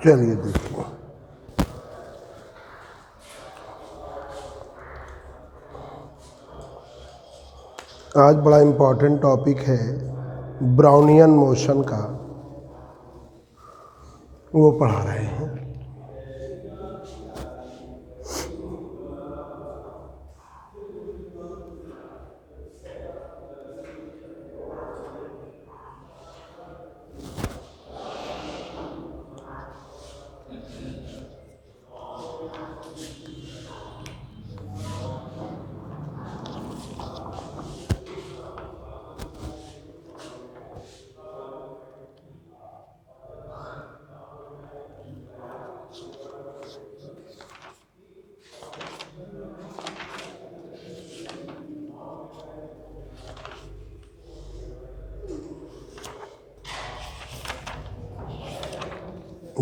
चलिए देखिए, आज बड़ा इम्पोर्टेंट टॉपिक है ब्राउनियन मोशन का, वो पढ़ा रहे हैं।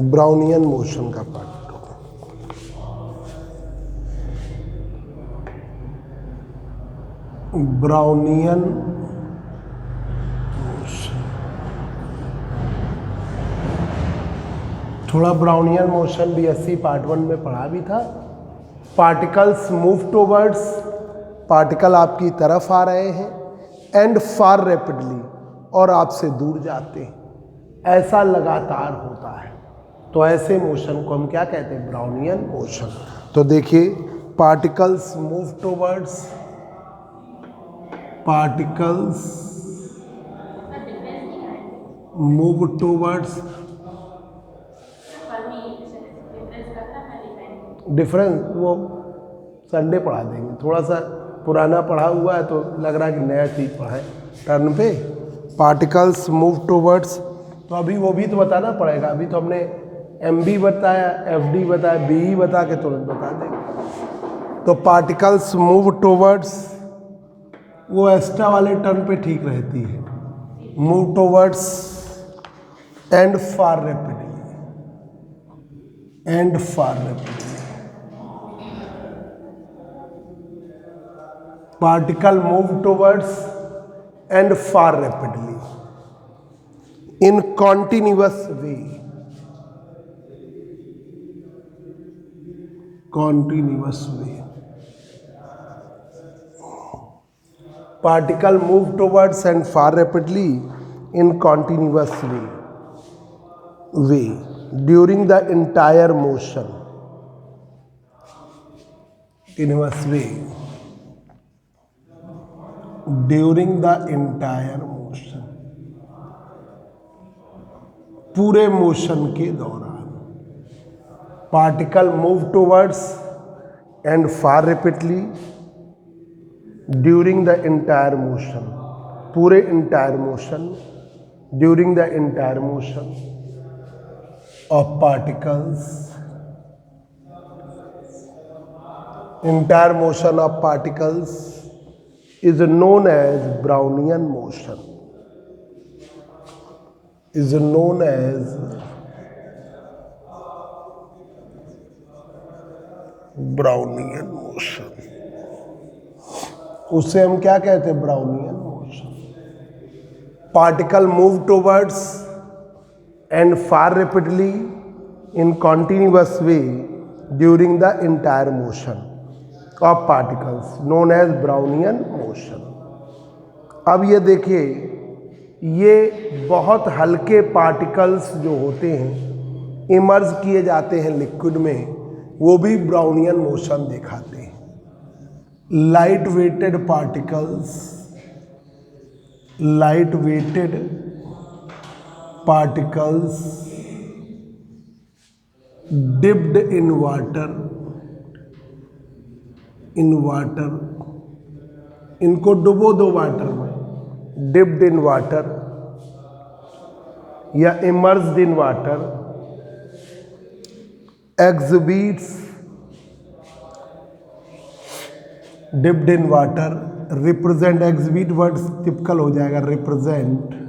ब्राउनियन मोशन का पार्ट, ब्राउनियन मोशन। थोड़ा ब्राउनियन मोशन बीएससी पार्ट 1 में पढ़ा भी था। पार्टिकल्स मूव टुवर्ड्स, पार्टिकल आपकी तरफ आ रहे हैं, एंड फार रैपिडली, और आपसे दूर जाते हैं, ऐसा लगातार होता है। तो ऐसे मोशन को हम क्या कहते हैं? Brownian motion. तो देखिए, particles move towards, particles move towards, difference वो संडे पढ़ा देंगे, थोड़ा सा पुराना पढ़ा हुआ है तो लग रहा है कि नया चीज़ पढ़ाएं टर्न पे। पार्टिकल्स मूव टुवर्ड्स, तो अभी वो भी तो बताना पड़ेगा। अभी तो हमने एमबी बताया, एफडी बताया, बीई बता के तुरंत बता देंगे। तो पार्टिकल्स मूव टुवर्ड्स, वो एक्स्ट्रा वाले टर्न पे ठीक रहती है। Move towards and far rapidly, and far rapidly. Particle move towards and far rapidly in continuous way. Continuous way. Particle move towards and far rapidly in continuous way during the entire motion. Continuous way. During the entire motion, पूरे motion के दौरान। Particle move towards and far rapidly during the entire motion, पूरे entire motion, during the entire motion of particles, entire motion of particles is known as Brownian motion, is known as Brownian motion। उसे हम क्या कहते हैं? Brownian motion। Particle move towards and far rapidly in continuous way during the entire motion of particles known as Brownian motion। अब ये देखिए, ये बहुत हल्के पार्टिकल्स जो होते हैं, इमर्ज किए जाते हैं लिक्विड में, वो भी ब्राउनियन मोशन दिखाते हैं। Light weighted particles, light weighted particles dipped in water, in water, इनको डुबो दो वाटर में, डिप्ड इन वाटर या immersed in water, exhibits, dipped in water, represent, exhibit word typical हो जाएगा, रिप्रेजेंट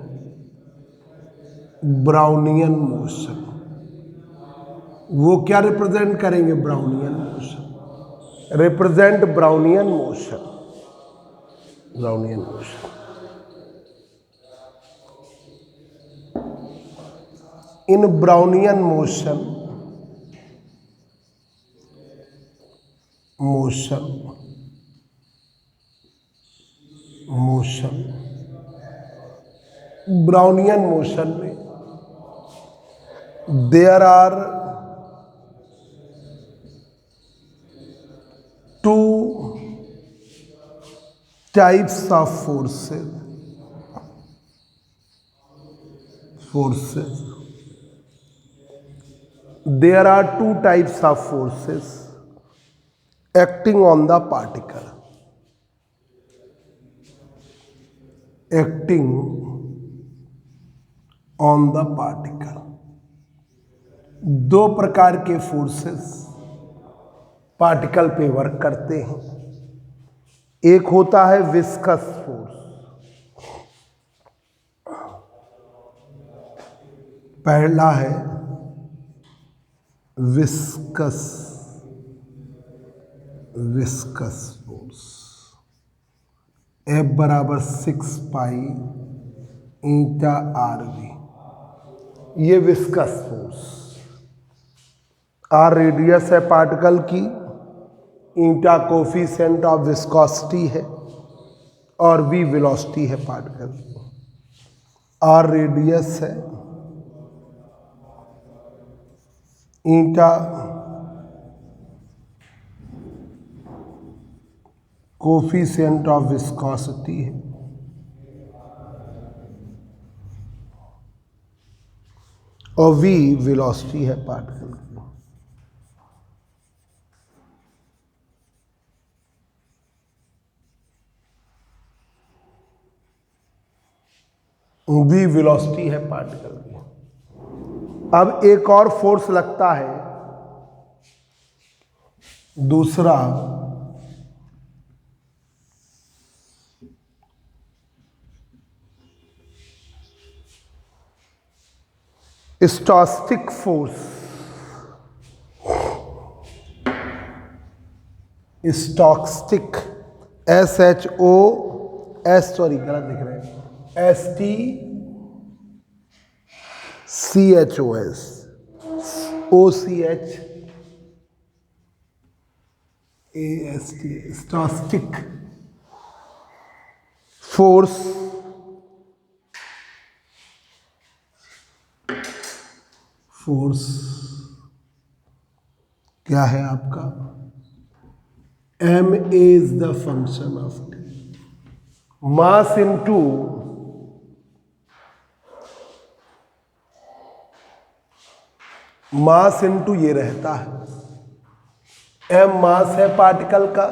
ब्राउनियन मोशन। वो क्या रिप्रेजेंट करेंगे? Brownian motion, represent Brownian motion, Brownian motion। in Brownian motion Brownian motion में there are two types of forces. There are two types of forces acting on the particle. Acting on the particle. दो प्रकार के forces particle पे work करते हैं। एक होता है विस्कस फोर्स, पहला है विस्कस फोर्स, F बराबर 6 पाई ईटा RV। ये विस्कस फोर्स, R रेडियस है पार्टिकल की, ईटा कोफिशिएंट ऑफ विस्कोसिटी है और V वेलोसिटी है पार्टिकल की। R रेडियस है, ईटा कोफिशिएंट ऑफ विस्कोसिटी है और V वेलोसिटी है पार्टिकल की। V वेलोसिटी है पार्टिकल की। अब एक और फोर्स लगता है, दूसरा स्टोस्टिक फोर्स। स्टोक्स्टिक SHOS, सॉरी गलत लिख रहे हैं, STCHOS OCH AST, स्टोस्टिक फोर्स क्या है आपका? ma is the function of t, mass into ये रहता है, m मास है पार्टिकल का,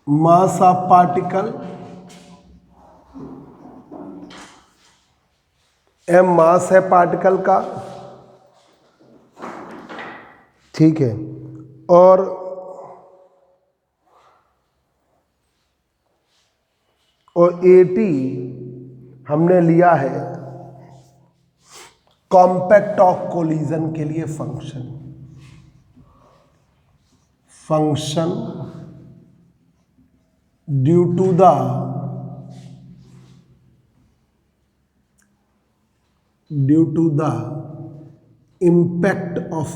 mass of particle m mass है पार्टिकल का, ठीक है, और AT हमने लिया है कॉम्पैक्ट ऑफ कोलिजन के लिए function due to the impact of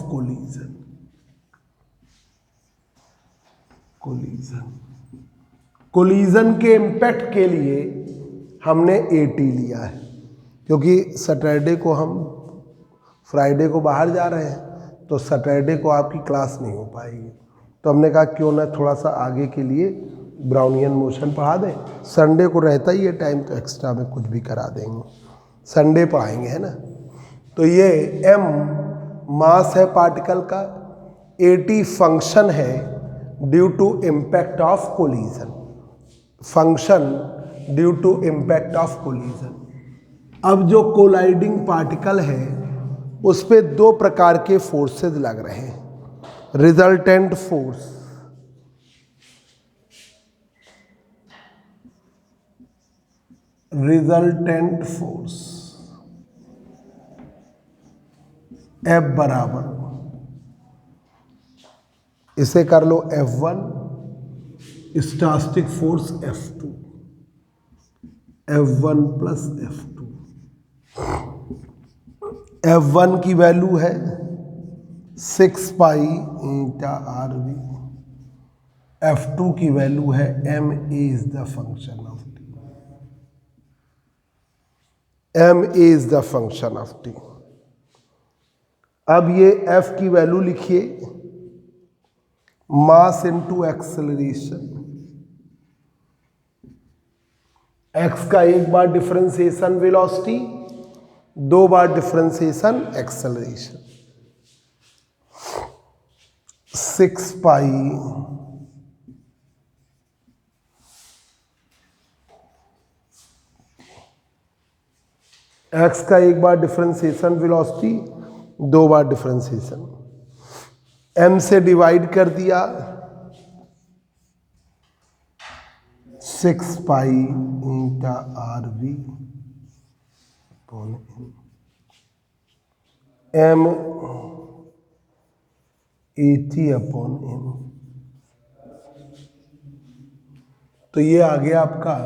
collision के इम्पैक्ट के लिए हमने AT लिया है, क्योंकि सैटरडे को हम फ्राइडे को बाहर जा रहे हैं, तो सैटरडे को आपकी क्लास नहीं हो पाएगी, तो हमने कहा क्यों ना थोड़ा सा आगे के लिए ब्राउनियन मोशन पढ़ा दें। संडे को रहता ही है टाइम, तो एक्स्ट्रा में कुछ भी करा देंगे, संडे पढ़ाएंगे, है ना। तो ये m मास है पार्टिकल का, AT फंक्शन है due to impact of collision, अब जो कोलाइडिंग पार्टिकल है उस पे दो प्रकार के फोर्सेस लग रहे हैं, रिजल्टेंट फोर्स F बराबर, इसे कर लो F1, स्टोस्टिक force F2, F1 plus F2। F1 की वैल्यू है 6 pi eta R we. F2 की वैल्यू है M A is the function of T. M A is the function of T. अब ये F की वैल्यू लिखिए, मास इनटू एक्सेलरेशन। x का एक बार डिफरेंशिएशन वेलोसिटी, 2 बार डिफरेंशिएशन एक्सेलरेशन। 6 पाई x का एक बार डिफरेंशिएशन वेलोसिटी, 2 बार डिफरेंशिएशन, m से डिवाइड कर दिया, 6 pi eta R V M 80 upon M. तो ये आ गया आपका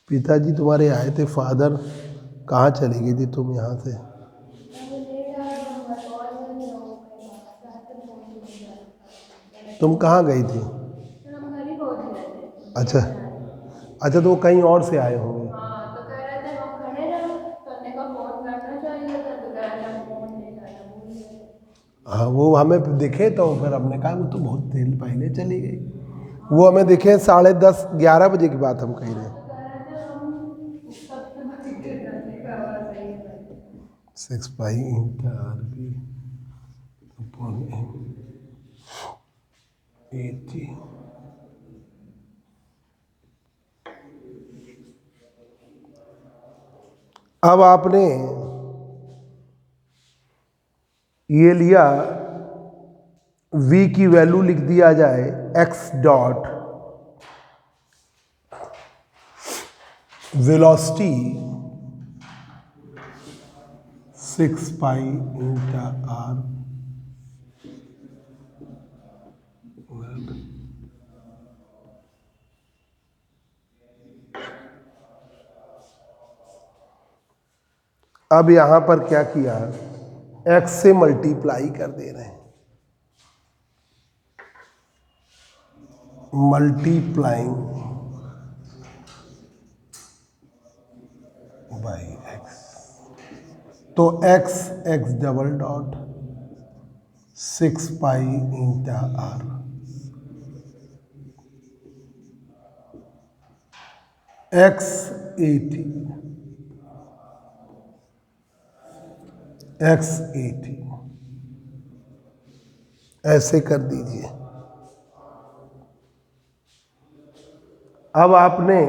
पिताजी तुम्हारे आए थे, फादर, कहाँ चली गई थी तुम यहाँ से? तुम कहाँ गई थी? अच्छा अच्छा, तो वो कहीं और से आए होंगे। तो कह रहे थे हम खड़े रहो, तो हमने कहा फोन करना चाहिए था, तो कह रहे थे हम फोन ले जाना भूल गए। हाँ, वो हमें दिखे तो फिर हमने कहा वो तो बहुत देर पहले चली गई। वो हमें दिखे 10:30 11 बजे की बात हम कह रहे हैं। तो कह रहे थे हम सबसे बच्चे जाने का आवाज सही है। 6 pi eta are B upon M 80। अब आपने ये लिया, v की वैल्यू लिख दिया जाए x dot velocity 6 pi eta are. अब यहां पर क्या किया, x से मल्टीप्लाई कर दे रहे हैं, मल्टीप्लाइंग बाई x। तो x double dot 6 pi eta are. x 80, x 80 ऐसे कर दीजिए। अब आपने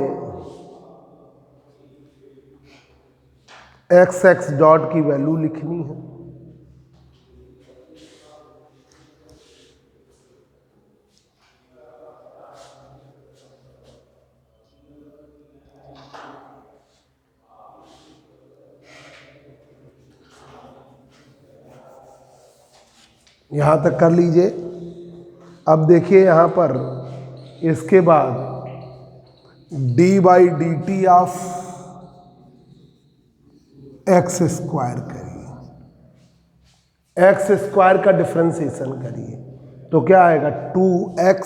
x डॉट की वैल्यू लिखनी है। यहां तक कर लीजिए। अब देखिए यहां पर इसके बाद D by D T of x square करिए, एक्स स्क्वायर का डिफरेंशिएशन करिए, तो क्या आएगा 2x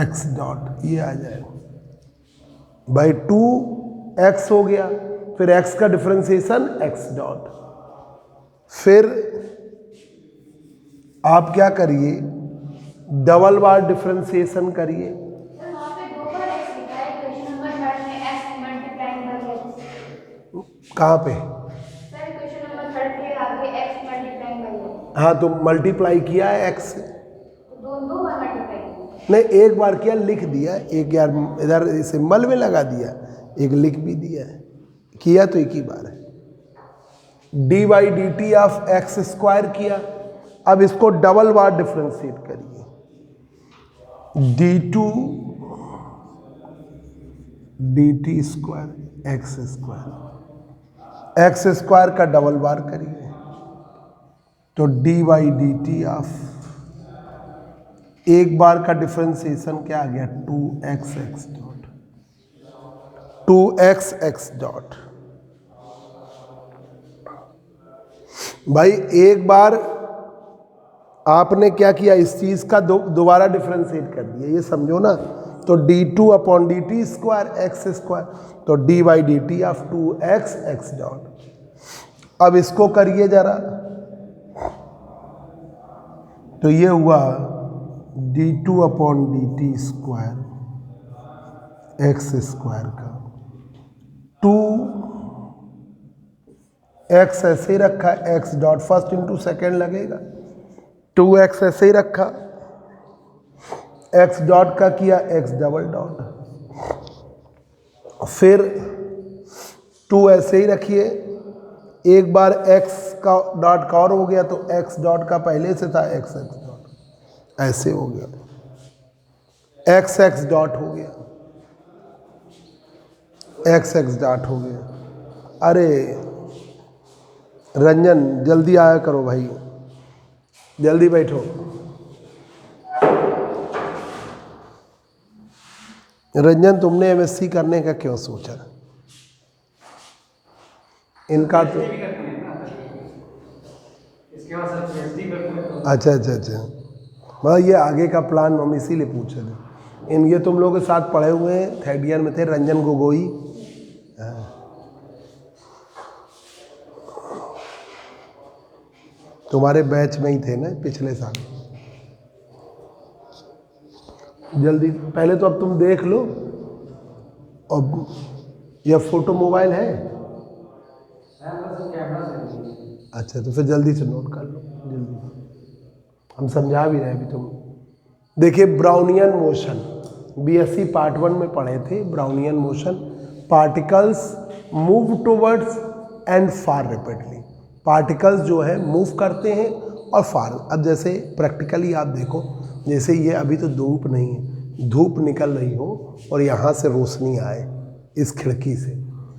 एक्स डॉट, ये आ जाएगा भाई 2x हो गया, फिर x का डिफरेंशिएशन x डॉट। फिर आप क्या करिए, डबल बार डिफरेंशिएशन करिए। सर वहाँ पे 2 बार x लिखा है, क्वेश्चन नंबर 3 में x मल्टीप्लाइंग बाई x। कहाँ पे? सर क्वेश्चन नंबर 3 के आगे x मल्टीप्लाइंग बाई x। हाँ, तो मल्टीप्लाई किया है x से, तो 2 बार मल्टीप्लाई किया। नहीं एक बार किया, लिख दिया एक, यार इधर सिंबल में लगा दिया, एक लिख भी दिया है, किया तो एक ही बार है। D by D T of x square किया, अब इसको डबल बार डिफ्रेंशिएट करिए, D two dt square x square, x square का डबल बार करिए तो dy dt ऑफ एक बार का डिफरेंशिएशन क्या आ गया 2x x dot, 2x x dot. भाई एक बार आपने क्या किया, इस चीज का दोबारा डिफरेंशिएट कर दिया, ये समझो ना। तो d2 upon D T square x square, तो dy dt of 2x x dot. अब इसको करिए जरा, तो ये हुआ d2 upon D T square x square का 2x ऐसे ही रखा, x dot first into second लगेगा, 2x ऐसे ही रखा, x डॉट का किया x डबल डॉट, फिर 2 ऐसे ही रखिए, एक बार x का डॉट का और हो गया तो x डॉट का पहले से था x x डॉट ऐसे हो गया, x x डॉट हो गया, x x डॉट हो गया। अरे रंजन जल्दी आया करो भाई, जल्दी बैठो। रंजन तुमने एमएससी करने का क्यों सोचा? इनका तो अच्छा अच्छा अच्छा, मतलब ये आगे का प्लान हम इसीलिए पूछ रहे थे। इन ये तुम लोगों के साथ पढ़े हुए हैं, थर्ड ईयर में थे, रंजन गोगोई। तुम्हारे बैच में ही थे ना पिछले साल। जल्दी पहले तो अब तुम देख लो। अब यह फोटो मोबाइल है? अच्छा तो फिर जल्दी से नोट कर लो, जल्दी। हम समझा भी रहे अभी तुम देखिए। ब्राउनियन मोशन बीएससी पार्ट 1 में पढ़े थे। Brownian motion, particles move towards and far rapidly. Particles जो है मूव करते हैं और फार। अब जैसे प्रैक्टिकली आप देखो, जैसे ये अभी तो धूप नहीं है, धूप निकल रही हो और यहाँ से रोशनी आए इस खिड़की से,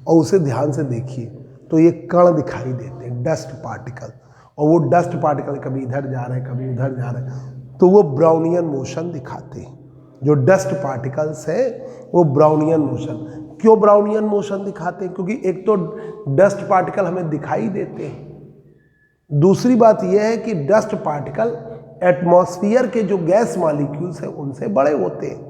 और उसे ध्यान से देखिए तो ये कण दिखाई देते हैं, डस्ट पार्टिकल। और वो डस्ट पार्टिकल कभी इधर जा रहे हैं कभी उधर जा रहे हैं, तो वो ब्राउनियन मोशन दिखाते हैं। जो डस्ट पार्टिकल्स है वो ब्राउनियन मोशन। क्यों ब्राउनियन मोशन दिखाते हैं? क्योंकि एक तो डस्ट पार्टिकल हमें दिखाई देते हैं, दूसरी बात यह है कि डस्ट पार्टिकल एटमॉस्फेयर के जो गैस मॉलिक्यूल्स हैं उनसे बड़े होते हैं।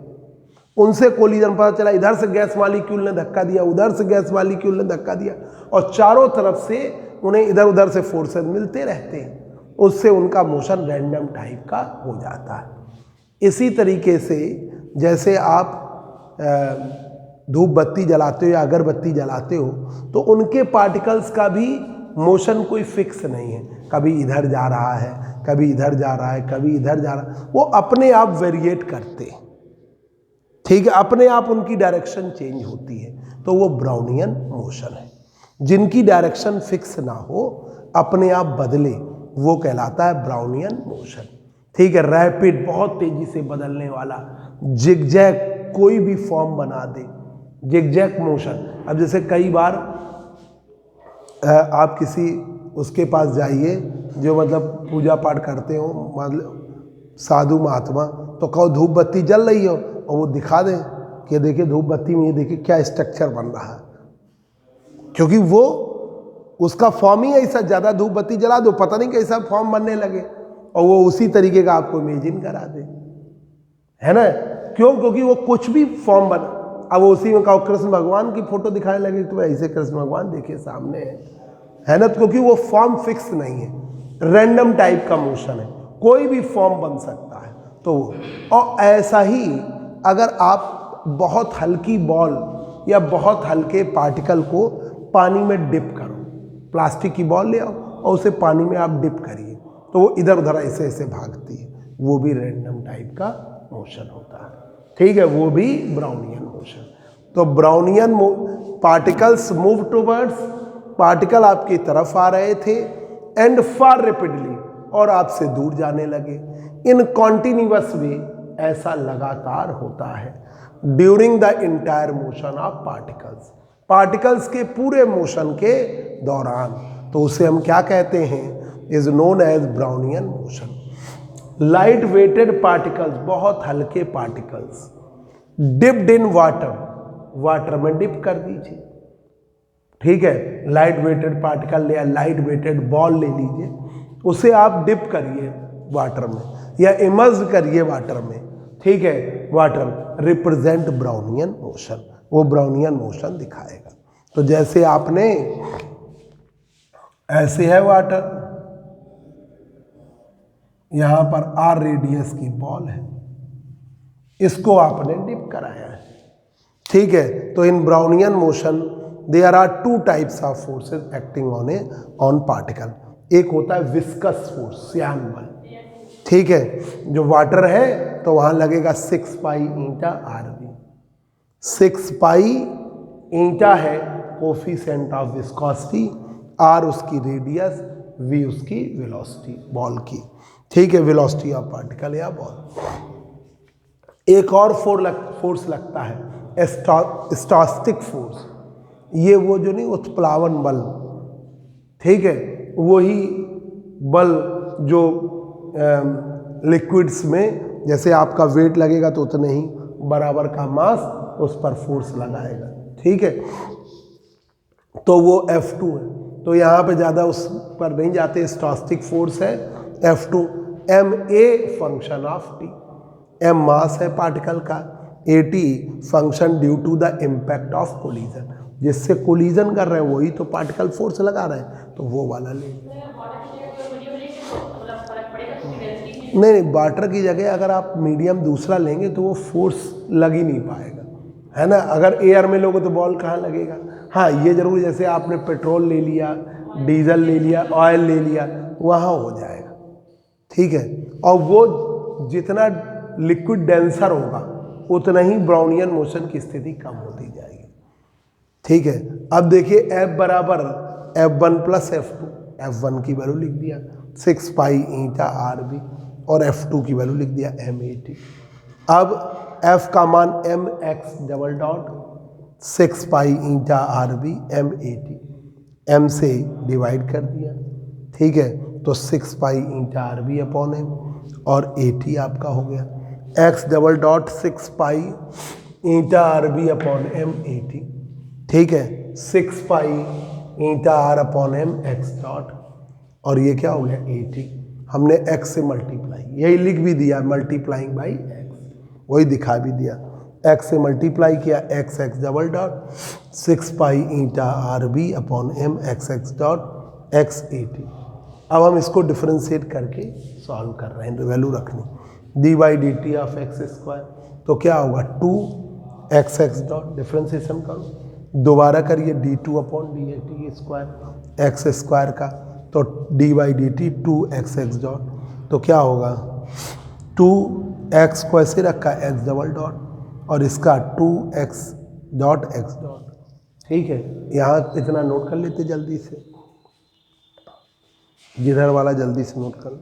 उनसे कोलिजन, पता चला इधर से गैस मॉलिक्यूल ने धक्का दिया, उधर से गैस मॉलिक्यूल ने धक्का दिया, और चारों तरफ से उन्हें इधर उधर से फोर्सेस मिलते रहते हैं। उससे उनका मोशन रैंडम टाइप का हो जाता है। इसी तरीके से जैसे आप धूप बत्ती जलाते हो या अगरबत्ती जलाते हो, तो उनके पार्टिकल्स का भी मोशन कोई फिक्स नहीं है। कभी इधर जा रहा है, कभी इधर जा रहा है, कभी इधर जा रहा है, वो अपने आप वेरिएट करते हैं। ठीक है, अपने आप उनकी डायरेक्शन चेंज होती है, तो वो ब्राउनियन मोशन है। जिनकी डायरेक्शन फिक्स ना हो, अपने आप बदले, वो कहलाता है ब्राउनियन मोशन। ठीक है, रैपिड, बहुत तेजी से बदलने वाला, जिगजैग, कोई भी फॉर्म बना दे, जिगजैग मोशन। अब जैसे कई बार आप किसी उसके पास जाइए जो मतलब पूजा पाठ करते हो, मतलब साधु महात्मा, तो कहो धूप बत्ती जल रही हो और वो दिखा दें कि देखिए धूप बत्ती में ये देखिए क्या स्ट्रक्चर बन रहा है, क्योंकि वो उसका फॉर्म ही ऐसा। ज़्यादा धूप बत्ती जला दो, पता नहीं कैसा फॉर्म बनने लगे, और वो उसी तरीके का आपको इमेजिन करा दे, है ना। क्यों? क्योंकि वो कुछ भी फॉर्म बना। अब उसी में कहो कृष्ण भगवान की फोटो दिखाने लगे, तो ऐसे कृष्ण भगवान देखिए सामने है ना, क्योंकि वो फॉर्म फिक्स नहीं है, रैंडम टाइप का मोशन है, कोई भी फॉर्म बन सकता है। तो और ऐसा ही अगर आप बहुत हल्की बॉल या बहुत हल्के पार्टिकल को पानी में डिप करो, प्लास्टिक की बॉल ले आओ और उसे पानी में आप डिप करिए, तो वो इधर उधर ऐसे ऐसे भागती है, वो भी रैंडम टाइप का मोशन होता है। ठीक है, वो भी ब्राउनियन मोशन। तो Brownian particles move towards, particle आपकी तरफ आ रहे थे, एंड फार रैपिडली, और आपसे दूर जाने लगे। इन कॉन्टिन्यूअस वे, ऐसा लगातार होता है। During the entire motion of particles, particles के पूरे मोशन के दौरान, तो उसे हम क्या कहते हैं, is known as Brownian motion. Light weighted particles, बहुत हल्के particles, dipped in water, water में डिप कर दीजिए, ठीक है, लाइट वेटेड पार्टिकल या लाइट वेटेड बॉल ले लीजिए, उसे आप डिप करिए वाटर में या इमर्ज करिए वाटर में, ठीक है, वाटर रिप्रेजेंट ब्राउनियन मोशन, वो ब्राउनियन मोशन दिखाएगा। तो जैसे आपने, ऐसे है वाटर, यहां पर आर रेडियस की बॉल है, इसको आपने डिप कराया है, ठीक है। तो in Brownian motion there are two types of forces acting on particle. एक होता है विस्कस फोर्स, श्यान बल, ठीक है, जो वाटर है तो वहां लगेगा 6 pi eta R B. 6 pi ईटा है कोफिशिएंट ऑफ विस्कोसिटी, आर उसकी रेडियस, वी उसकी वेलोसिटी बॉल की, ठीक है, वेलोसिटी ऑफ पार्टिकल या बॉल। एक और फोर्स लगता है स्टोस्टिक फोर्स, ये वो जो नहीं उत्प्लावन बल, ठीक है, वही बल जो लिक्विड्स में जैसे आपका वेट लगेगा तो उतने ही बराबर का मास उस पर फोर्स लगाएगा, ठीक है, तो वो F2 है। तो यहाँ पे ज़्यादा उस पर नहीं जाते, स्टोस्टिक फोर्स है F2। ma function of t, m mass है पार्टिकल का, at function due to the impact of collision, जिससे कोलिजन कर रहे हैं वही तो पार्टिकल फोर्स लगा रहे हैं, तो वो वाला ले। नहीं, वाटर की जगह अगर आप मीडियम दूसरा लेंगे तो वो फोर्स लग ही नहीं पाएगा, है ना। अगर एयर में लोगे तो बॉल कहाँ लगेगा। हाँ, ये जरूर, जैसे आपने पेट्रोल ले लिया, डीजल ले लिया, ऑयल ले लिया, वहाँ हो जाएगा, ठीक है। और वो जितना लिक्विड डेंसर होगा उतना ही ब्राउनियन मोशन की स्थिति कम होती जाएगी, ठीक है। अब देखिए F बराबर F1 प्लस F2, F1 की वैल्यू लिख दिया 6 पाई ईटा आर बी और F2 की वैल्यू लिख दिया m80। अब F का मान mx double dot 6 pi eta R B m80, m से डिवाइड कर दिया, ठीक है, तो 6 pi eta R B upon m और 80 आपका हो गया, x double dot 6 pi eta R B upon m 80, ठीक है, 6 pi eta are upon m x dot, और ये क्या हो गया 80, हमने x से मल्टीप्लाई, यही लिख भी दिया मल्टीप्लाइंग बाई x, वही दिखा भी दिया, x से मल्टीप्लाई किया x x double dot 6 pi eta R B upon m x x dot x 80। अब हम इसको डिफ्रेंशिएट करके सॉल्व कर रहे हैं, वैल्यू रखनी, d by D T of x square, तो क्या होगा 2x डॉट, डिफ्रेंशिएशन करो, दोबारा करिए d two upon D T square x square का, तो d by D t 2x dot, तो क्या होगा 2x को ऐसे रखा x डबल डॉट और इसका 2x डॉट x डॉट, ठीक है। यहाँ इतना नोट कर लेते जल्दी से, जिधर वाला जल्दी से नोट कर लो।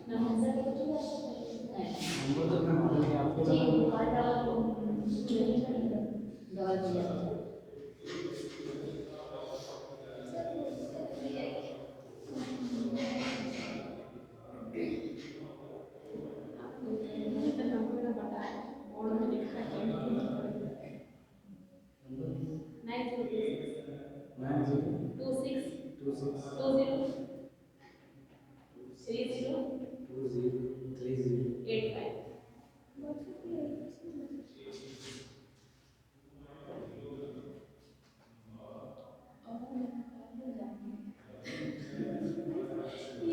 ये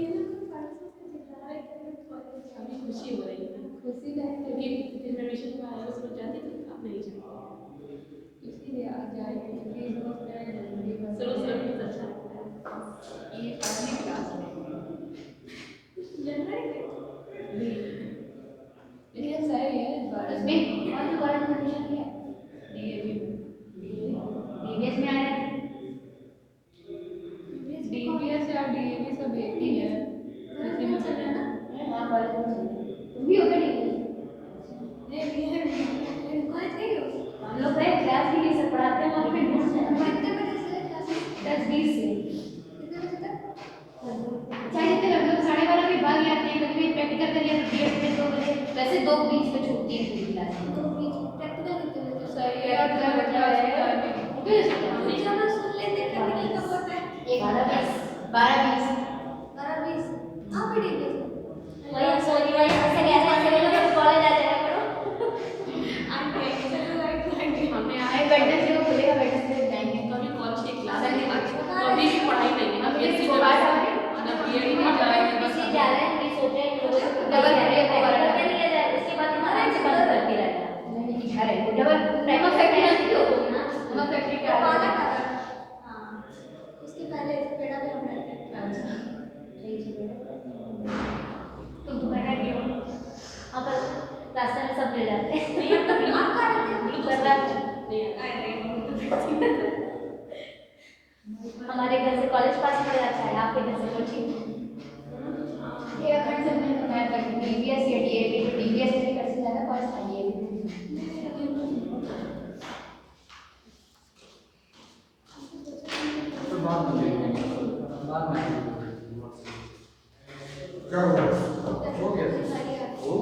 ना कोई परसों से दिखा रहा है कि मैं कॉलेज जा रही हूँ। खुशी हो रही है ना, खुशी नहीं क्योंकि जिस एडमिशन में आया उस रोज जाती थी, अब नहीं जाती, इसीलिए आज जा रही हूँ क्योंकि रोज मेरा जरूरी है। शुरू शुरू में बहुत अच्छा लगता है। ये आखिरी क्लास में जनवरी लेकिन सही है इसमें कौन सी कॉलेज में एडमिशन लिया? डीएवी में। डीवीएस में आया है? डीवीएस या डीएवी सब एक ही है। इसी में चल रहा है ना? हाँ कॉलेज में चल रहा है। तुम भी हो क्या डीवीएस? नहीं है कॉलेज गई हो? हम लोग गए क्लास के लिए सब पढ़ाते हैं वहाँ पे नोट्स है। कितने बजे से क्लास? 10:20 से। कितने बजे तक? चाहे जितने हम लोग 12:30 भी भाग जाते हैं, कभी प्रैक्टिकल कर लिया तो 1:30 में 2 बजे, वैसे 2:20 पे छूटती है पूरी क्लास। 2:20 प्रैक्टिकल कितने बजे? सही है क्लास चलो सुन लेते हैं प्रैक्टिकल कब होता है? 12:20 हाँ पढ़ी है वही सोनी भाई ऐसे कैसे लोग कॉलेज आ जाया करो आगे चलो आगे हमने आए वेडनेसडे को खुलेगा, वेडनेसडे को जाएंगे कभी कॉलेज की क्लास नहीं आती कभी भी पढ़ाई नहीं है ना बीएससी को बाहर आए ना बीएड में जाएंगे बस जा रहे हैं। ये सोच रहे हैं लोगों से डबल करके लिया जाए, उसके बाद हम आराम से बंद करती रहना नहीं घर है डबल नमक फैक्ट्री नहीं हो तुम ना नमक फैक्ट्री का हां उसके पहले पेड़ा पे हम रहते हैं। अच्छा ठीक है तुम दोपहर के हो अब रास्ते में सब ले जाते हैं नहीं अब तो ब्लॉक कर देते हैं ब्लॉक कर रहा है हमारे घर से कॉलेज पास पड़ जाता है, आपके घर से कोचिंग ये अखंड से मैं करती डीवीएस या डीएवी तो डीवीएस से कर से ज्यादा कॉलेज था डीएवी तो बाद में क्या हो गया हो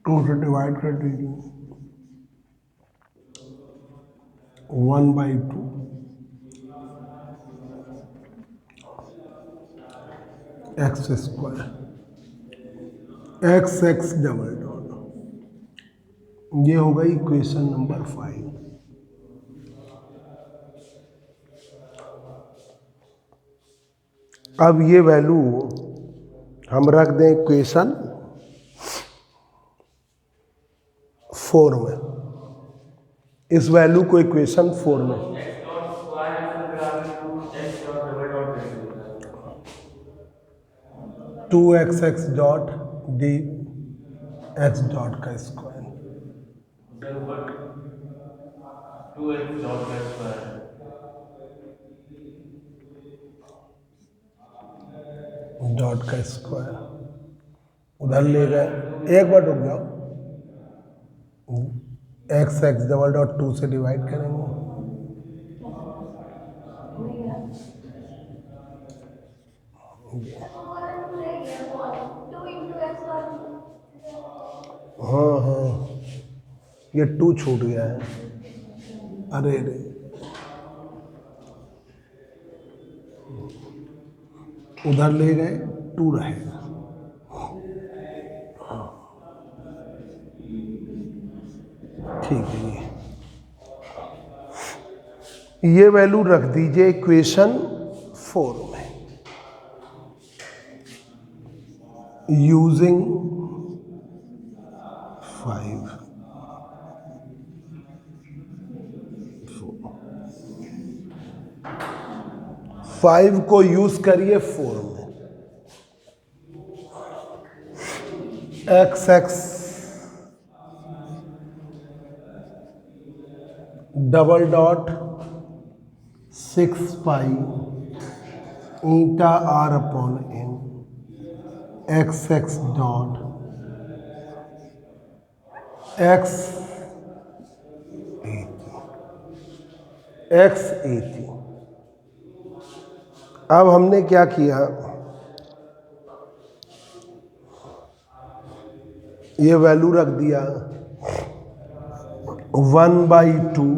टू से डिवाइड कर दीजिए 1/2 x square x double dot ये होगा इक्वेशन नंबर 5। अब ये वैल्यू हम रख दें इक्वेशन 4 में, इस वैल्यू को इक्वेशन 4 में 2xx dot D x dot का स्क्वायर सर ऊपर 2x डॉट का स्क्वायर डॉट का स्क्वायर उधर ले गए, एक बार रुक जाओ, एक्स एक्स डबल डॉट 2 से डिवाइड करेंगे, हाँ हाँ ये 2 छूट गया है, अरे अरे उधर ले गए 2 रहेगा, ठीक है। ये वैल्यू रख दीजिए इक्वेशन 4 में, यूजिंग 5 5 को यूज करिए 4 में, X X double dot 6 pi eta are upon N x x dot X X 80। अब हमने क्या किया, ये वैल्यू रख दिया 1/2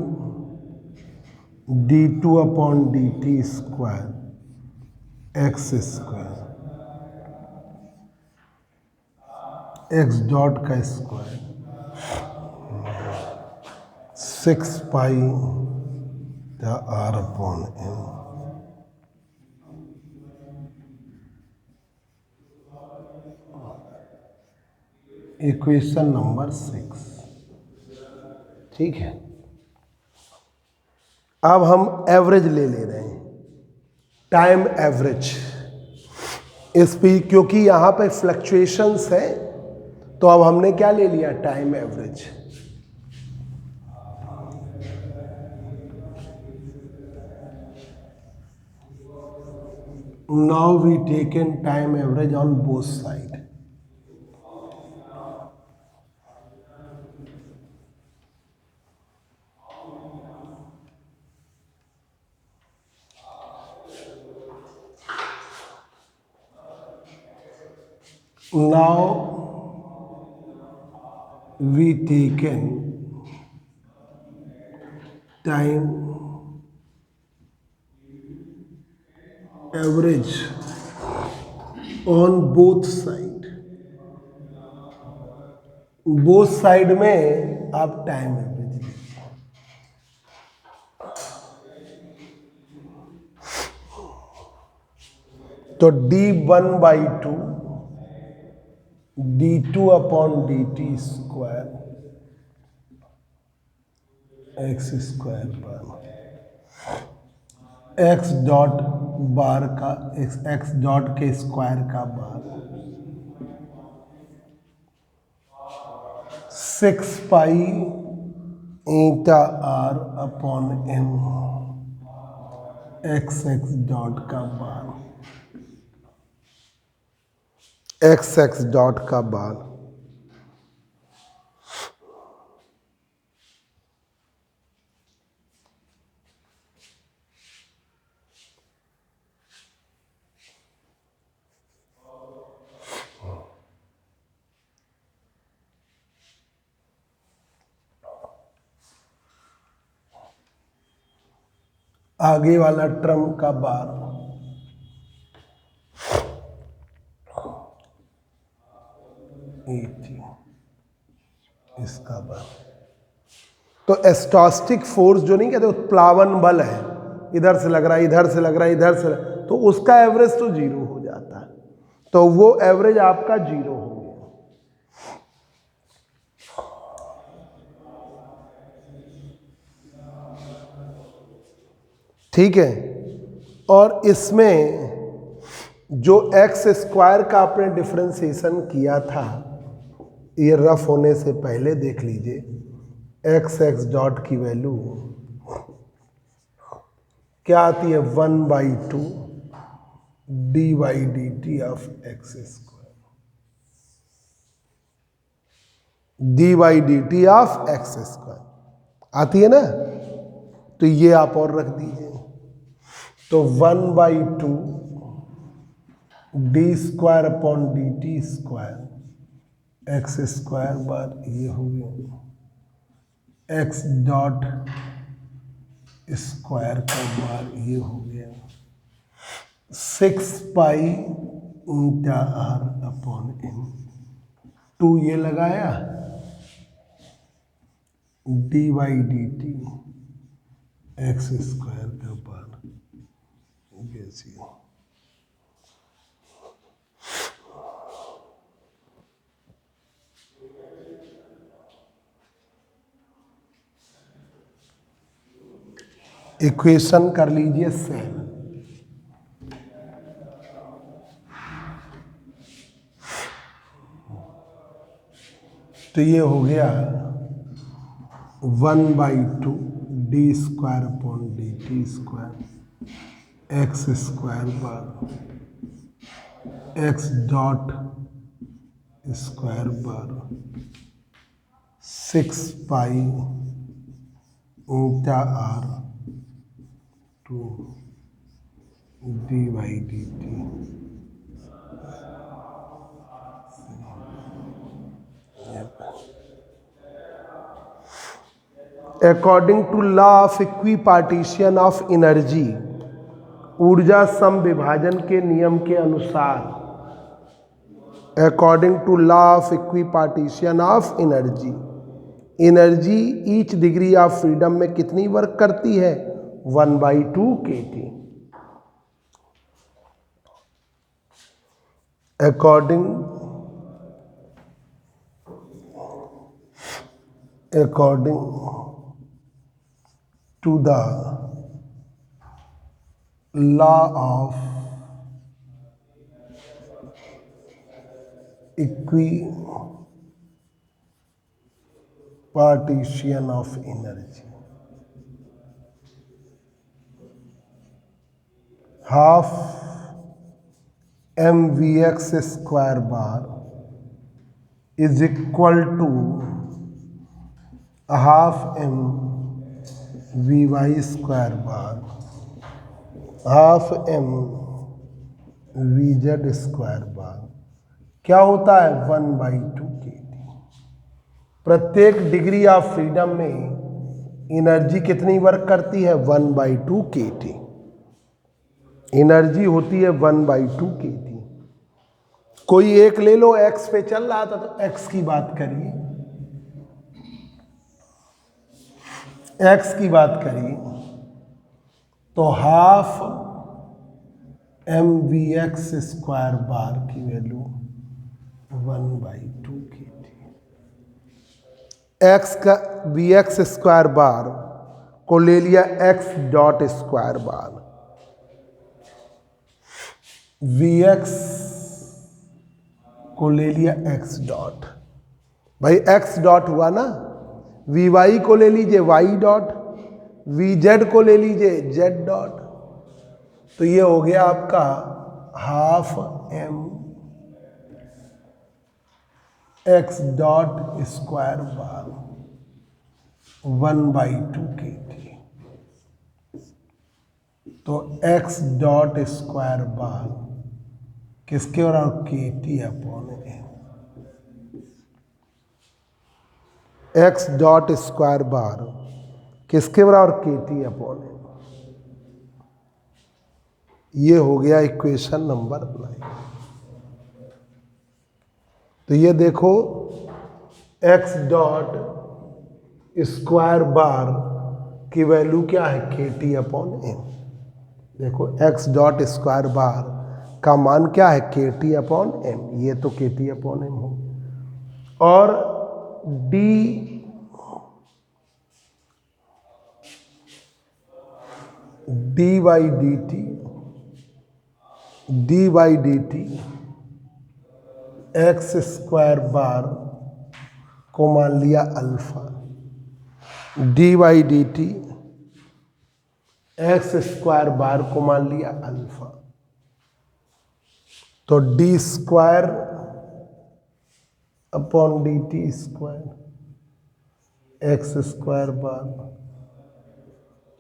d2 upon dt square x square x dot का square 6 pi r upon n, equation number 6, ठीक है। अब हम एवरेज ले रहे हैं, टाइम एवरेज इस पे, क्योंकि यहाँ पे फ्लक्चुएशंस है तो अब हमने क्या ले लिया, time average. Now we taken time average on both side, now we taken time average on both side में आप टाइम एवरेज, तो d1/2 d2 upon dt square x square पर एक्स डॉट बार का एक्स डॉट के square का bar 6 pi eta are upon N x x dot का bar x x dot का बार आगे वाला ट्रम का बार इसका बार, तो एस्टॉस्टिक फोर्स जो नहीं कहते, उत्प्लावन बल है, इधर से लग रहा है, इधर से लग रहा है, इधर से तो उसका एवरेज तो 0 हो जाता है, तो वो एवरेज आपका 0 हो गया। ठीक है, और इसमें जो एक्स स्क्वायर का आपने डिफ्रेंसिएशन किया था, ये रफ होने से पहले देख लीजिए। एक्स एक्स डॉट की वैल्यू क्या आती है? 1/2 D Y D T of x square, D Y D T of x square आती है ना। तो ये आप और रख दीजिए। तो 1/2 D square upon D T square x square बार, ये हो गया एक्स डॉट स्क्वायर का बार, ये हो गया 6 pi eta are upon N. 2 ये लगाया D Y D T X square का बार, जैसे इक्वेशन कर लीजिए 7। तो ये हो गया 1/2 D square upon D T square x square bar X dot square bar 6 pi eta R 2 D Y D T. According to law of equipartition of energy, ऊर्जा सम विभाजन के नियम के अनुसार, according to law of equipartition of energy, energy each degree of freedom में कितनी work करती है? 1/2 kT। according to the law of equipartition of energy, half mvx square bar is equal to half mvy square bar half mvz square bar. क्या होता है? 1/2 kT। प्रत्येक degree of freedom में energy कितनी वर्क करती है? 1/2 kT। एनर्जी होती है 1/2 kT। कोई एक ले लो, एक्स पे चल रहा था तो एक्स की बात करिए, एक्स की बात करिए तो हाफ mvx स्क्वायर बार की वैल्यू 1/2 kT। एक्स का vx स्क्वायर बार को ले लिया एक्स डॉट स्क्वायर बार, vx को ले लिया एक्स डॉट। भाई एक्स डॉट हुआ ना, vy को ले लीजिए y डॉट, vz को ले लीजिए z डॉट। तो ये हो गया आपका half m x dot square बार 1/2 kT। तो x डॉट स्क्वायर बार किसके बराबर? kT upon m। X dot square बार किसके बराबर? kT upon m। ये हो गया इक्वेशन नंबर 9। तो ये देखो एक्स डॉट स्क्वायर बार की वैल्यू क्या है? kT upon m। देखो एक्स डॉट स्क्वायर बार का मान क्या है? kT upon m। ये तो kT अपॉन m हो। और D Y D T D by D T X square bar को मान लिया alpha, D by D T X square bar को मान लिया अल्फा, तो D square upon D T square x square bar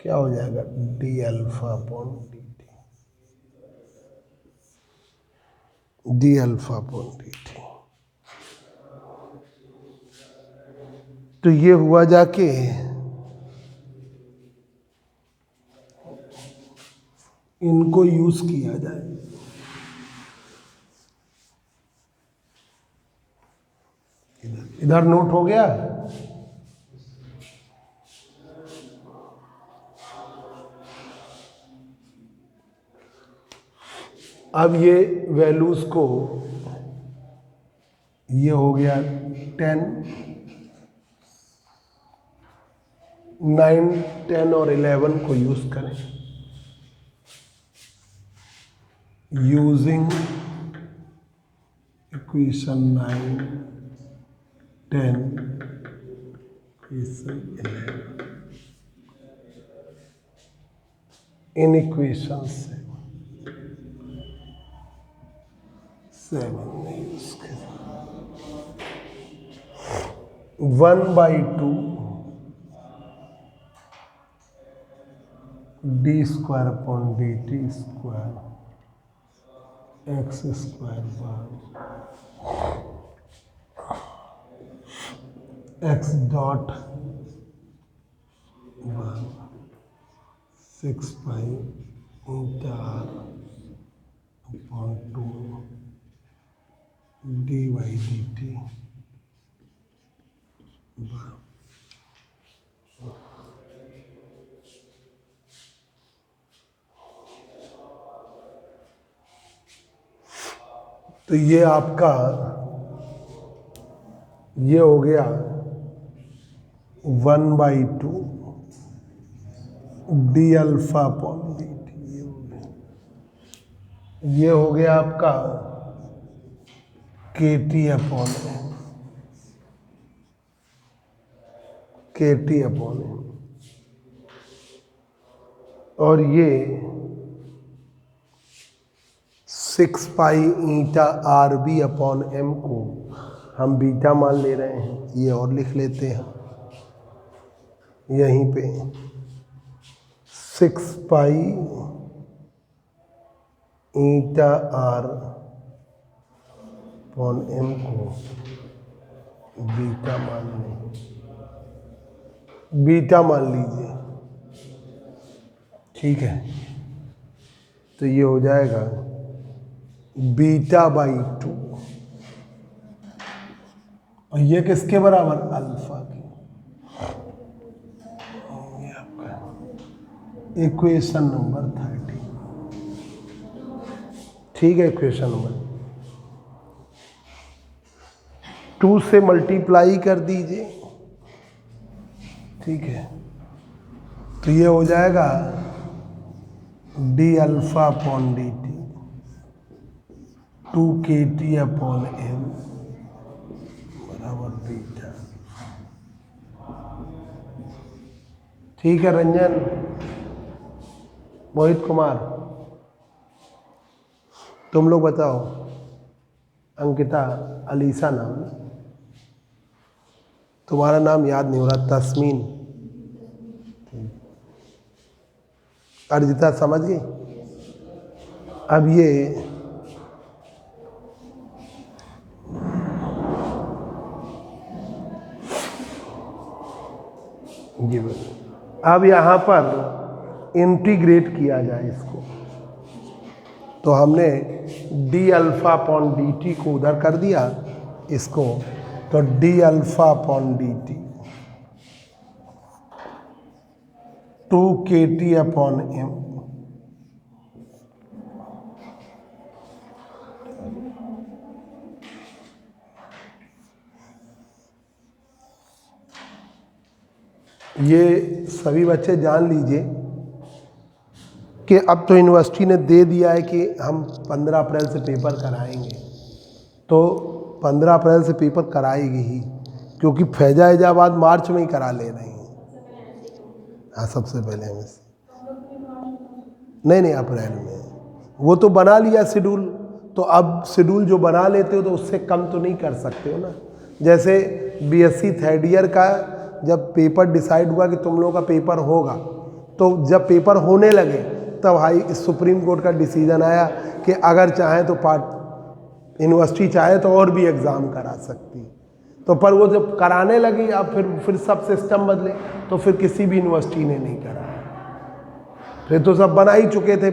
क्या हो जाएगा, D alpha upon D T, D alpha upon D T. तो ये हुआ जाके इनको यूज किया जाए। इधर नोट हो गया। अब ये वैल्यूज को, ये हो गया 10, 9, 10 और 11 को यूज करें। Using equation 9, 10, equation 11 in equation 7 में यूज करें। 1/2 D square upon D T square x square bar X dot 6 pi inter upon 2 D by D T. तो ये आपका ये हो गया 1/2 D alpha upon D T, ये हो गया आपका के टी अपॉन एम, के टी अपॉन एम, और ये 6 pi eta R B upon M को हम बीटा मान ले रहे हैं, ये और लिख लेते हैं यहीं पे 6 pi eta are upon M को बीटा मान लें, बीटा मान लीजिए, ठीक है। तो ये हो जाएगा बीटा बाई 2, और ये किसके बराबर, अल्फा की। ये आपका इक्वेशन नंबर 30, ठीक है। इक्वेशन नंबर 2 से मल्टीप्लाई कर दीजिए, ठीक है। तो ये हो जाएगा D alpha upon D T 2 के टी अपॉन एम बराबर बीटा, ठीक है। रंजन, मोहित कुमार, तुम लोग बताओ। अंकिता, अलीसा नाम, तुम्हारा नाम याद नहीं हो रहा, तस्मीन, अर्जिता, समझ गई। अब ये अब यहाँ पर इंटीग्रेट किया जाए इसको, तो हमने D alpha upon D T को उधर कर दिया इसको, तो D alpha upon D T 2 के टी अपॉन एम, ये सभी बच्चे जान लीजिए कि अब तो यूनिवर्सिटी ने दे दिया है कि हम 15 अप्रैल से पेपर कराएंगे, तो 15 अप्रैल से पेपर कराएगी ही, क्योंकि फैजाबाद मार्च में ही करा ले रही हैं। हाँ, सबसे पहले MSc नहीं अप्रैल में, वो तो बना लिया शेड्यूल, तो अब शेड्यूल जो बना लेते हो तो उससे कम तो नहीं कर सकते हो ना। जैसे BSc थर्ड ईयर का जब पेपर डिसाइड हुआ कि तुम लोगों का पेपर होगा, तो जब पेपर होने लगे तब हाई सुप्रीम कोर्ट का डिसीजन आया कि अगर चाहे तो यूनिवर्सिटी चाहे तो और भी एग्ज़ाम करा सकती। तो पर वो जब कराने लगी, अब फिर सब सिस्टम बदले, तो फिर किसी भी यूनिवर्सिटी ने नहीं कराया, फिर तो सब बना ही चुके थे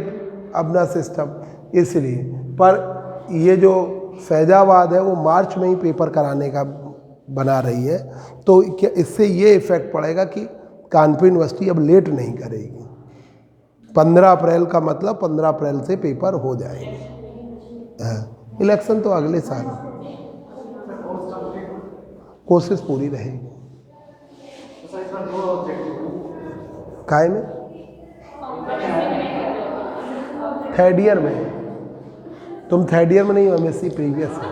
अपना सिस्टम, इसलिए। पर ये जो फैजाबाद है वो मार्च में ही पेपर कराने का बना रही है, तो क्या इससे ये इफ़ेक्ट पड़ेगा कि कानपुर यूनिवर्सिटी अब लेट नहीं करेगी। 15 अप्रैल का मतलब 15 अप्रैल से पेपर हो जाएंगे। हाँ, इलेक्शन तो अगले साल, कोशिश पूरी रहेगी। काय में थर्ड ईयर में, तुम थर्ड ईयर में नहीं हो, MSc प्रीवियस है।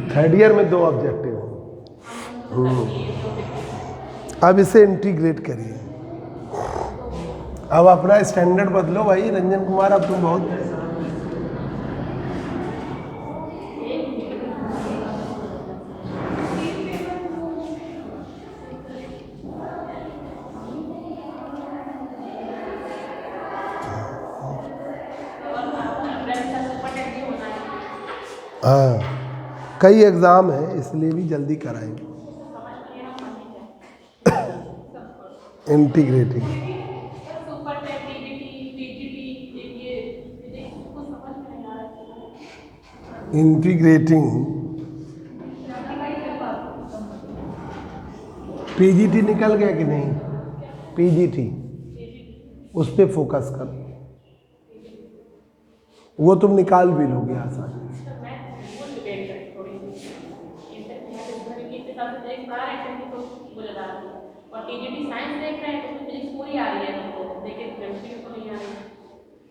थर्ड ईयर में 2 ऑब्जेक्टिव हो। अब इसे इंटीग्रेट करिए, अब अपना स्टैंडर्ड बदलो भाई रंजन कुमार, अब तुम बहुत हाँ, कई एग्ज़ाम हैं इसलिए भी जल्दी कराएंगे इंटीग्रेटिंग। इंटीग्रेटिंग PGT निकल गया कि नहीं? PGT उस पर फोकस करो, वो तुम निकाल भी लोगे आसानी से।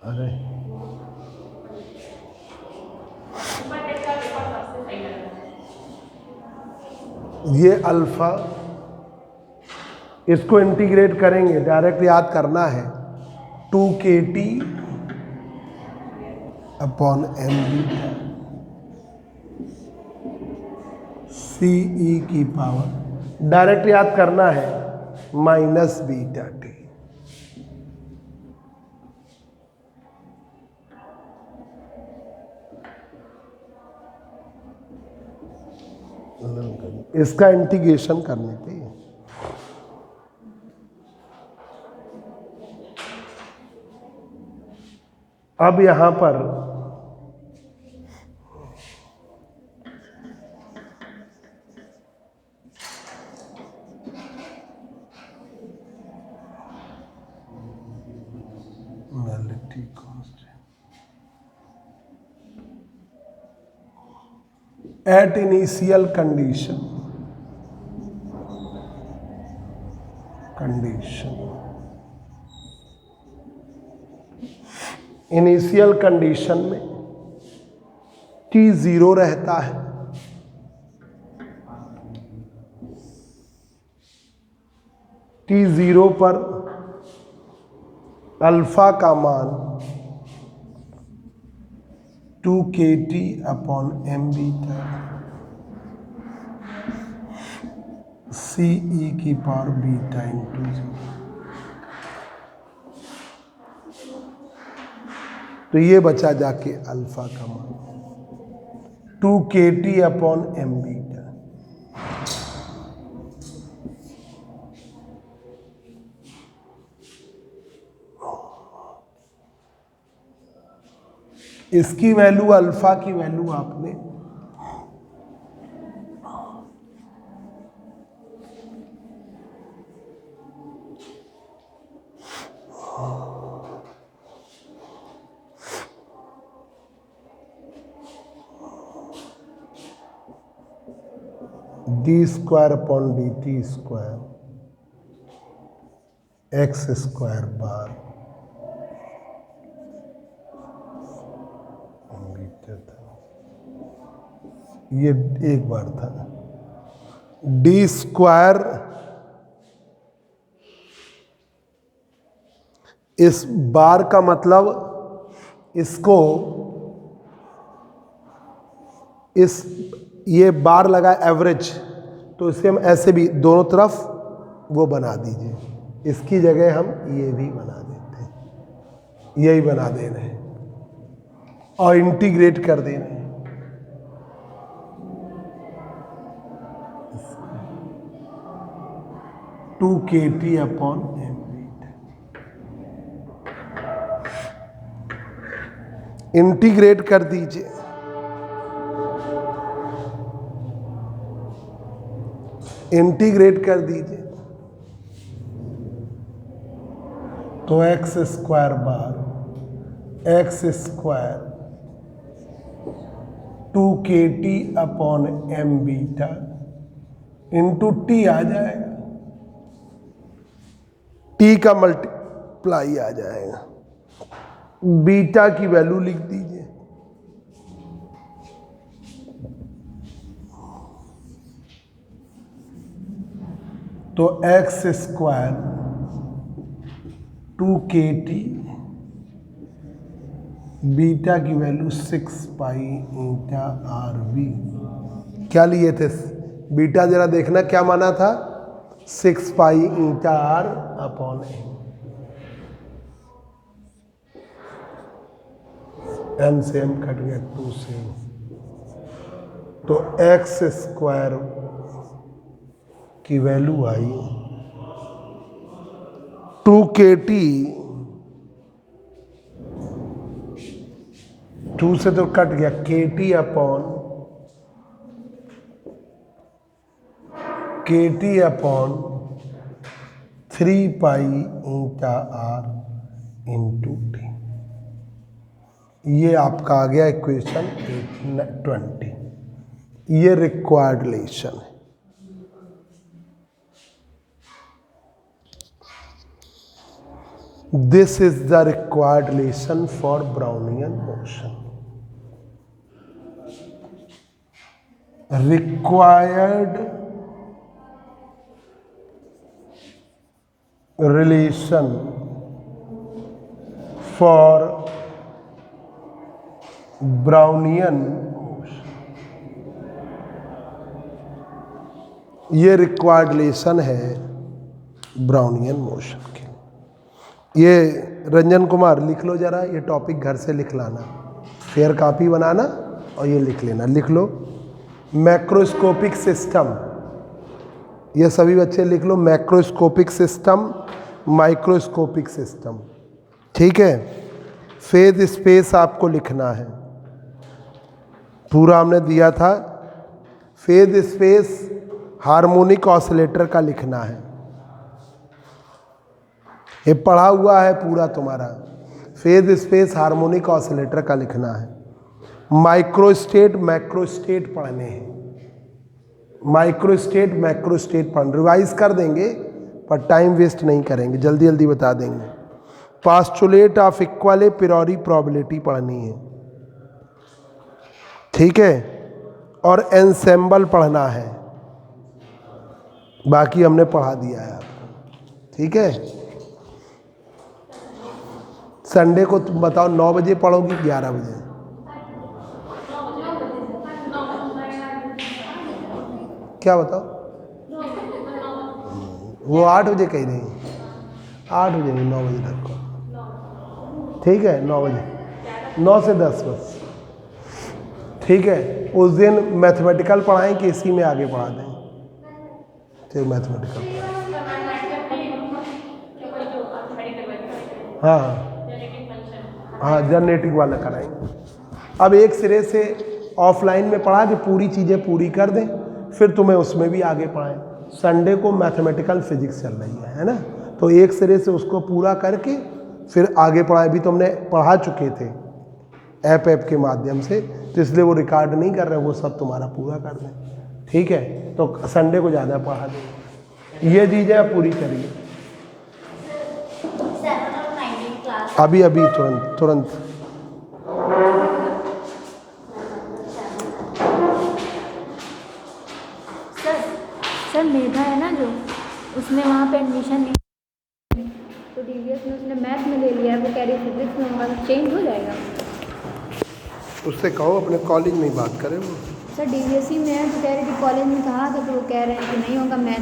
अरे ये अल्फा, इसको इंटीग्रेट करेंगे, डायरेक्ट याद करना है 2KT अपॉन MB CE की पावर, डायरेक्ट याद करना है -βT। इसका इंटीग्रेशन करने पे अब यहां पर nullity constant at initial condition initial condition में T 0 रहता है, T 0 पर अल्फा का मान 2KT अपॉन MB CE की पावर बीटा इंटू 0। तो ये बचा जाके अल्फा का मान 2KT अपॉन MB। इसकी वैल्यू, अल्फा की वैल्यू आपने d² upon dt² x square बार बीटा था, ये एक बार था। डी स्क्वायर इस बार का मतलब इसको ये बार लगा एवरेज, तो इसे हम ऐसे भी दोनों तरफ वो बना दीजिए, इसकी जगह हम ये भी बना देते हैं, यही बना दे रहे हैं और इंटीग्रेट कर दे रहे हैं। 2kT/m इंटीग्रेट कर दीजिए। इंटीग्रेट कर दीजिए तो x square bar x square 2kT/m beta into t आ जाएगा, टी का मल्टीप्लाई आ जाएगा। बीटा की वैल्यू लिख दीजिए, तो एक्स स्क्वायर 2kT बीटा की वैल्यू 6π/RV। क्या लिए थे बीटा, जरा देखना क्या माना था, 6π/R/m। m से m कट गया, 2 से, तो एक्स स्क्वायर की वैल्यू आई 2kT, 2 से तो कट गया, KT/3π/R/T। ये आपका आ गया इक्वेशन 20। ये रिक्वायर्ड रिलेशन है। This is the required relation for Brownian motion. Required relation for Brownian motion. ये रिक्वायर्ड रिलेशन है ब्राउनियन मोशन के। ये रंजन कुमार लिख लो जरा, ये टॉपिक घर से लिख लाना, फेयर कॉपी बनाना और ये लिख लेना। लिख लो मैक्रोस्कोपिक सिस्टम, ये सभी बच्चे लिख लो, मैक्रोस्कोपिक सिस्टम, माइक्रोस्कोपिक सिस्टम, ठीक है। फेज स्पेस आपको लिखना है, पूरा हमने दिया था। फेज स्पेस हार्मोनिक ऑसिलेटर का लिखना है, ये पढ़ा हुआ है पूरा तुम्हारा। फेज स्पेस हार्मोनिक ऑसिलेटर का लिखना है। माइक्रोस्टेट मैक्रोस्टेट पढ़ने हैं, माइक्रोस्टेट मैक्रोस्टेट पढ़ रिवाइज कर देंगे पर टाइम वेस्ट नहीं करेंगे, जल्दी जल्दी बता देंगे। पास्टुलेट ऑफ इक्वल प्रियोरी प्रोबेबिलिटी पढ़नी है, ठीक है, और एंसेम्बल पढ़ना है, बाकी हमने पढ़ा दिया है आपको, ठीक है। संडे को तुम बताओ 9 बजे पढ़ोगी 11 बजे? क्या बताओ? वो 8 बजे कह रही है, 8 बजे नहीं 9 बजे तक को, ठीक है। 9 बजे, 9 से 10 बस, ठीक है। उस दिन मैथमेटिकल पढ़ाएं कि इसी में आगे पढ़ा दें? ठीक, मैथमेटिकल। हाँ हाँ, जनरेटिंग वाला कराएंगे। अब एक सिरे से ऑफलाइन में पढ़ा के पूरी चीज़ें पूरी कर दें, फिर तुम्हें उसमें भी आगे पढ़ाएं। संडे को मैथमेटिकल फिजिक्स चल रही है ना, तो एक सिरे से उसको पूरा करके फिर आगे पढ़ाए। भी तुमने पढ़ा चुके थे ऐप के माध्यम से, तो इसलिए वो रिकॉर्ड नहीं कर रहे, वो सब तुम्हारा पूरा कर दें, ठीक है। तो संडे को ज़्यादा पढ़ा दें, ये चीज़ें आप पूरी करिए। अभी अभी तुरंत तुरंत। सर सर मेधा है ना जो, उसने वहाँ पे एडमिशन नहीं, तो डीवीएस में उसने मैथ में ले लिया है, वो कह रही फिजिक्स में होगा, चेंज हो जाएगा। उससे कहो अपने कॉलेज में ही बात करें वो। सर डीवीएससी में है, तो कह रही थी कॉलेज में कहा था, तो वो कह रहे हैं कि नहीं होगा मैथ